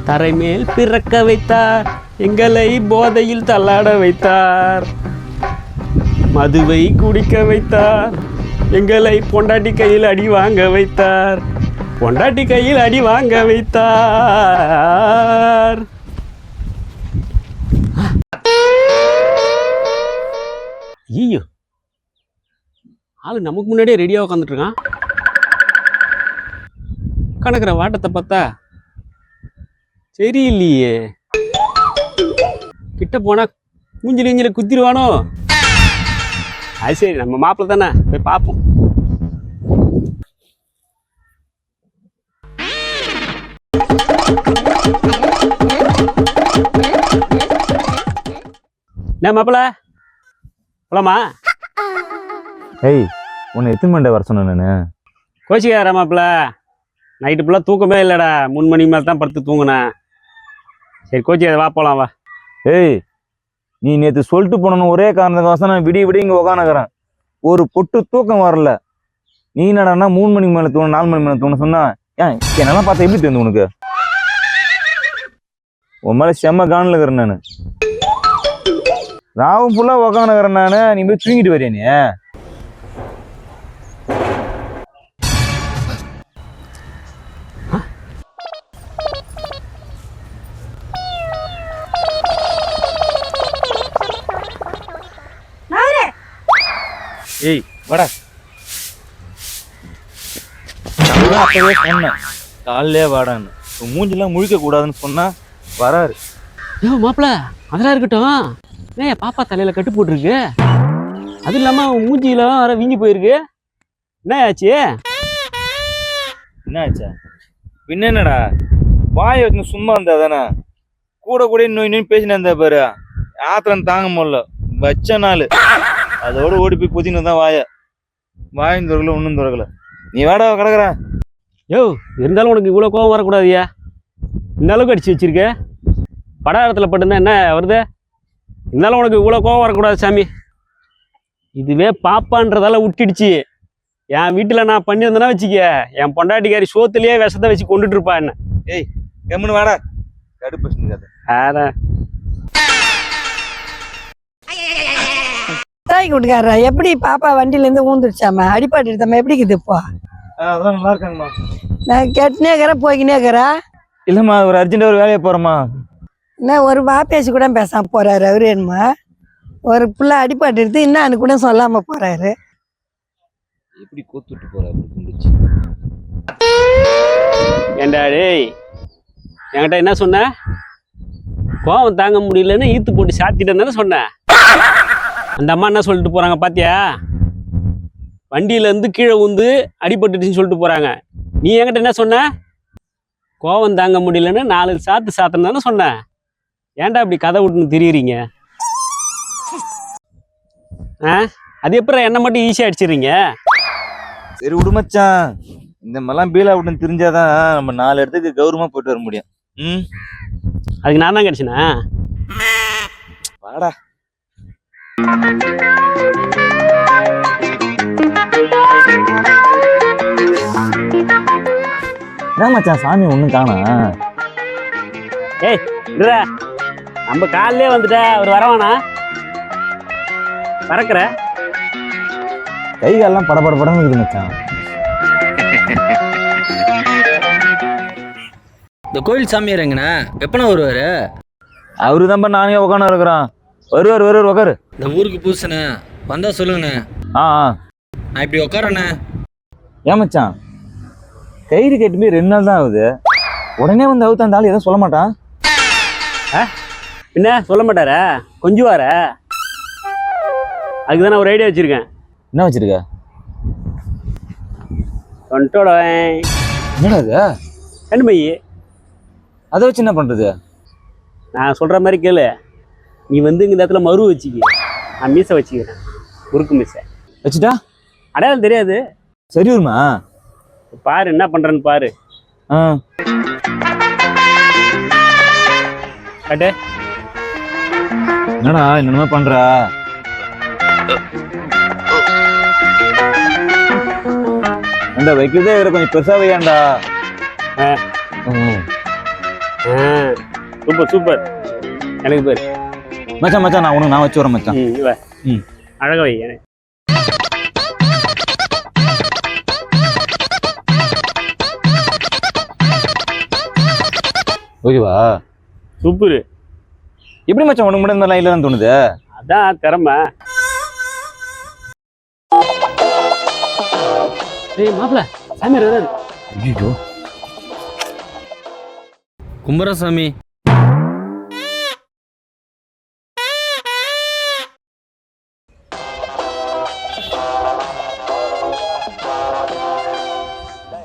தரை மேல் பிறக்க வைத்தார், எங்களை போதையில் தள்ளாட வைத்தார். மதுவை குடிக்க வைத்தார், எங்களை பொண்டாட்டி கையில் அடி வாங்க வைத்தார். பொண்டாட்டி கையில் அடி வாங்க வைத்தார். ஐயோ, ஆளு நமக்கு முன்னாடியே ரெடியாக உட்காந்துட்டு இருக்கான். கணக்கிற வாட்டத்தை பார்த்தா சரியில்லையே. கிட்ட போனா மூஞ்சில இஞ்சில குத்திடுவானோ? அது சரி, நம்ம மாப்பிள்ள தானே, போய் பார்ப்போம். என்ன மாப்பிள்ள, போலாமா? ஏய், உன்னை எத்தனை மணி வர சொன்னேன் நான்? கோச்சிக்கார மாப்பிள்ள, நைட்டு ஃபுல்லாக தூக்கமே இல்லைடா. 3 மணி மேலே தான் படுத்து தூங்குனேன். சரி கோச்சிக்கார, வா போகலாம் வா. ஏய், நீ நேற்று சொல்லிட்டு போனோன்னு ஒரே காரணத்துக்கோசம் நான் விடிய இங்கே உக்காந்துக்கிறேன். ஒரு பொட்டு தூக்கம் வரல. நீ என்னடான்னா 3 மணிக்கு மேலே தூணும், 4 மணி மேலே தூணும் சொன்னா ஏன் என்னெல்லாம் பார்த்தா எப்படி தெரிஞ்சு உனக்கு? உன் மேலே செம்ம காணில் இருக்கிறேன் நான். ராவும் ஃபுல்லாக உக்காந்துக்கிறேன் நான். நீ போய் தூங்கிட்டு வரியா நீ? ஏய் வாடா. அப்பவே சொன்னேன் காலையிலே வாடான்னு. மூஞ்செல்லாம் முழிக்க கூடாதுன்னு சொன்னா வராரு. ஏ மாப்பிள்ள, அதெல்லாம் இருக்கட்டும். ஏன் பாப்பா தலையில கட்டு போட்டுருக்கு? அது இல்லாம மூஞ்சிலாம் வர வீங்கி போயிருக்கு. என்ன ஆச்சு? என்ன ஆச்சா? பின்ன என்னடா, வாய வச்சு சும்மா இருந்தா தானே கூட நோய் பேசினு இருந்தா பாரு. ஆத்திரம் தாங்க முடியல. வச்ச நாள் அதோட ஓடி போய் பொதினு தான் வாயும் துறக்கல, ஒன்றும் துறக்கல. நீ வாடா கிடக்குற. யோ, இருந்தாலும் உனக்கு இவ்வளோ கோவம் வரக்கூடாதுயா. இந்த அளவுக்கு அடிச்சு வச்சிருக்க. படாரத்தில் பட்டுருந்தா என்ன வருது? இருந்தாலும் உனக்கு இவ்வளோ கோவம் வரக்கூடாது சாமி. இதுவே பாப்பான்றதால விட்டுடுச்சு. என் வீட்டில் நான் பண்ணியிருந்தேன்னா வச்சுக்க, என் பொண்டாட்டிக்காரி சோத்துலேயே விஷத்தை வச்சு கொண்டுட்டு இருப்பா என்ன. ஏய் கம்முன்னு வாடா, கடுப்பு. வீட்டுக்காரா எப்படி பாப்பா வண்டியில இருந்து ஊந்துருச்சாமா? அடிப்பாட்டு எடுத்தாம எப்படி இருக்குது இப்போ? அதெல்லாம் நல்லா இருக்காங்கம்மா. நான் கேட்டுனே இருக்கிறேன், போய்கினே இருக்கிறேன். இல்லம்மா, ஒரு அர்ஜென்டா ஒரு வேலையை போறோமா. என்ன ஒரு வா பேசி கூட பேசாம போறாரு அவரு. என்னமா ஒரு புள்ள அடிப்பாட்டு எடுத்து இன்னும் கூட சொல்லாம போறாரு. எப்படி கூத்துட்டு போறாரு? ஏண்டா டேய், என்கிட்ட என்ன சொன்ன? கோவம் தாங்க முடியலன்னு ஈத்து போட்டு சாத்திட்டு தானே சொன்னேன். அந்த அம்மா என்ன சொல்லிட்டு போறாங்க பாத்தியா? வண்டியில இருந்து கீழே ஊந்து அடிபட்டுச்சுன்னு சொல்லிட்டு போறாங்க. நீ என்கிட்ட என்ன சொன்ன? கோவம் தாங்க முடியலன்னு 4 சாத்து சாத்தன்னு தானே சொன்னேன். ஏன்டா இப்படி கதை விட்டுன்னு திரியுறீங்க? அது எப்படி என்ன மட்டும் ஈஸியா அடிச்சிடுறீங்க? சரி விடுமச்சான், இந்த மாதிரிலாம் பீலா விட்டுன்னு தெரிஞ்சாதான் நம்ம 4 இடத்துக்கு கௌரவமா போயிட்டு வர முடியும். அதுக்கு நான் தான் கிடைச்சேனா? வாடா. என்ன மச்சான் சாமி ஒண்ணும் காணா? ஏய் நம்ம காலையிலே வந்துட்ட, அவர் வரவானா? பறக்கிற கை காலெல்லாம் படபடன்னு இருக்குது மச்சான். இந்த கோயில் சாமியார் எங்கண்ணா எப்பனா வருவாரு? அவரு தான் நானே உட்காந்து இருக்கிறான். வருவார் உட்காரு. இந்த ஊருக்கு புதுசுண்ணே, வந்தா சொல்லுங்கண்ணே. நான் இப்படி உட்காரண்ணே. ஏன் மச்சான், கயிறு கட்டுமே 2 நாள் தான் ஆகுது. உடனே வந்து அவுத்து அந்த ஆள் எதுவும் சொல்ல மாட்டான்? என்ன சொல்ல மாட்டாரா? கொஞ்சம் வார அதுக்கு தான் நான் ஒரு ஐடியா வச்சிருக்கேன். என்ன வச்சிருக்க? என்னடா அது? ரெண்டு பை. அதை வச்சு என்ன பண்றது? நான் சொல்ற மாதிரி கேளு. நீ வந்து இந்த இடத்துல மறு வச்சுக்க, நான் மீசை வச்சுக்கிறேன். குறுக்கு மீசை வச்சுட்டா அடையாளம் தெரியாது. சரி வருமா? பாரு என்ன பண்றேன்னு பாரு. கட்டு. என்னடா என்னமா பண்ற? இந்த வைக்கிறதே கொஞ்சம் பெருசா வையாண்டா. Super super. எனக்கு பேர் மச்சான் மச்சான் நான் உனக்கு நான் வச்சு வரேன் மச்சான். அழகா வை எனக்கு. ஓகேவா? சூப்பர். எப்படி மச்சான் உனக்கு மட்டும் இந்த மாதிரிலாம் இல்லைன்னு தோணுது? அதான் திறமை. ஏய் மாப்பிள்ள சாமியார் வராரு. ஐயோ கும்பரசாமி.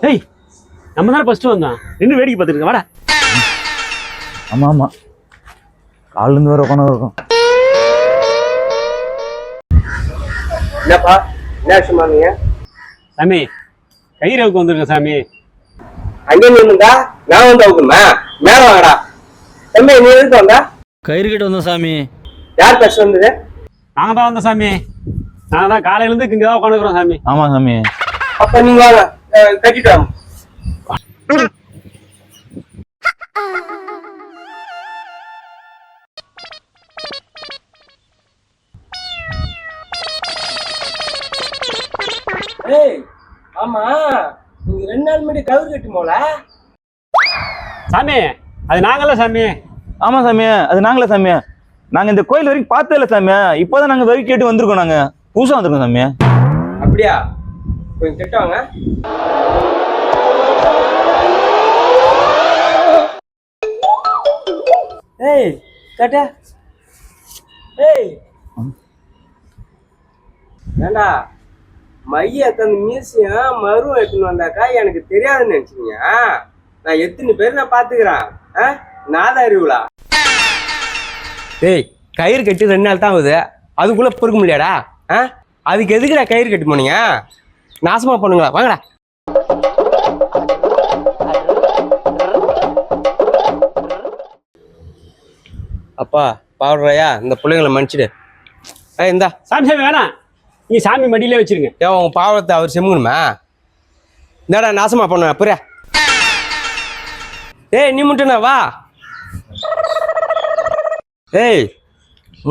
ஏய் நம்ம தான் ஃபர்ஸ்ட் வந்தோம். நின்று வேடிக்கை பார்த்துருக்க வாடா. ஆமா ஆமா காலில இருந்து வர உட்காந்து இருக்கும். என்னப்பா என்ன விஷயமா நீங்க? சாமி கயிறுக்கு வந்திருக்கேன் சாமி. அங்கே நின்னுடா நான் வந்து அவுக்குமா மேல வாங்கடா. தம்பி நீ எதுக்கு வந்தா? கயிறு கிட்ட வந்தோம் சாமி. யார் பேச வந்தது? நாங்க தான் வந்தோம் சாமி. நாங்க தான் காலையில இருந்து இங்க தான் உட்காந்துக்கிறோம் சாமி. ஆமா சாமி. அப்ப நீங்க வாங்க கட்டிட்டு வாங்க. ஏய் ஆமா நீங்க 2 நாள் முன்னாடி கவுரு கட்டி போல. சாமி அது நாங்கல்ல சாமி. ஆமா சாமி அது நாங்களே சாமி. நாங்க இந்த கோயில் வரைக்கும் பார்த்தே இல்லை சாமி. இப்போதான் நாங்க வரி கேட்டு வந்திருக்கோம். நாங்க புதுசா வந்திருக்கோம் சாமி. அப்படியா? கொஞ்சம் திட்டுவாங்க. ஏய் கட்ட. ஏய் ஏண்டா மைய தந்து மியூசியம் மருவம் எடுத்துன்னு வந்தாக்கா எனக்கு தெரியாதுன்னு நினைச்சீங்க. நான் எத்தனை பேர் நான் பாத்துக்கிறேன். நாத அறிவுலா. ஏய் கயிறு கட்டி 2 நாள் தான் ஆகுது. அதுக்குள்ள பொறுக்க முடியாடா? அதுக்கு எதுக்குடா கயிறு கட்டி போனீங்க? நாசமா பண்ணுங்களா? வாங்கடா. அப்பா பாடுறாயா இந்த பிள்ளைங்களை மன்னிச்சிடு. இந்தா சாமி சாமி வேணாம். நீ சாமி மடியிலே வச்சிருங்க. ஏன் உங்க பாவத்தை அவர் செம்முணுமா? இந்தாடா நாசமா பண்ணுவ புரியா? ஏய் நீ மட்டும்னா வா. ஏய்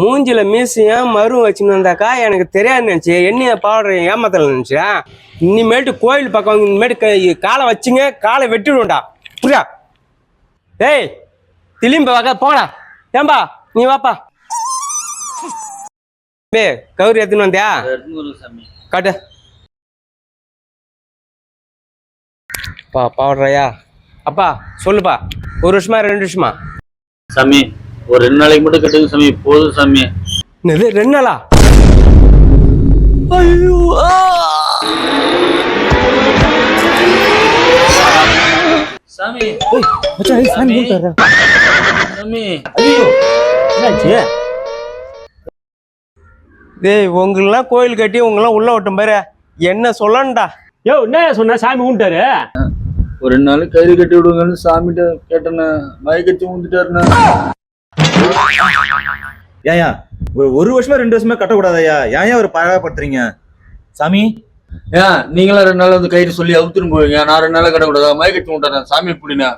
மூஞ்சில மீசையும் மருவும் வச்சுன்னு வந்தாக்கா எனக்கு தெரியாது நினைச்சு என்னைய பாடுற ஏமாத்தல நினைச்சா. இனிமேட்டு கோயில் பக்கம் இனிமேட்டு காலை வச்சுங்க காலை வெட்டிடுவோம்டா புரியா? ஏய் திரும்பி வாக்க போடா. ஏம்பா நீ வாப்பா. கௌரி எடுத்துன்னு வந்தியா? காட்டு பாடுறாயா? அப்பா சொல்லுப்பா. 1 வருஷமா 2 வருஷமா? சாமி ஒரு 2 நாளைக்கு மட்டும் கட்டுங்க சாமி. போதும் சாமி. என்னது 2 நாளா? ஐயோ சாமி மச்சான் சாமி சாமி ஐயோ என்னாச்சு? டேய் உங்களெல்லாம் கோயில் கட்டி உங்களெல்லாம் உள்ள விட்டும் பாரு. என்ன சொல்லணும்டா? யோ என்ன சொன்ன? சாமி ஊன்ட்டாரு. ஒரு 2 நாள் கயிறு கட்டி விடுங்கன்னு சாமிகிட்ட கேட்டேண்ணே. மயக்கடிச்சு ஊந்துட்டாருண்ணே. ஏயா ஒரு வருஷமா 2 வருஷமா கட்டக்கூடாதயா? ஏன் ஒரு பாழப்படுத்துறீங்க சாமி? ஏன் நீங்களாம் 2 நாள் வந்து கயிறு சொல்லி அவுத்துன்னு போவீங்க. நான் 2 நாள் கட்டக்கூடாதா? மயக்கடிச்சு விட்டானே சாமி எப்படின்னா?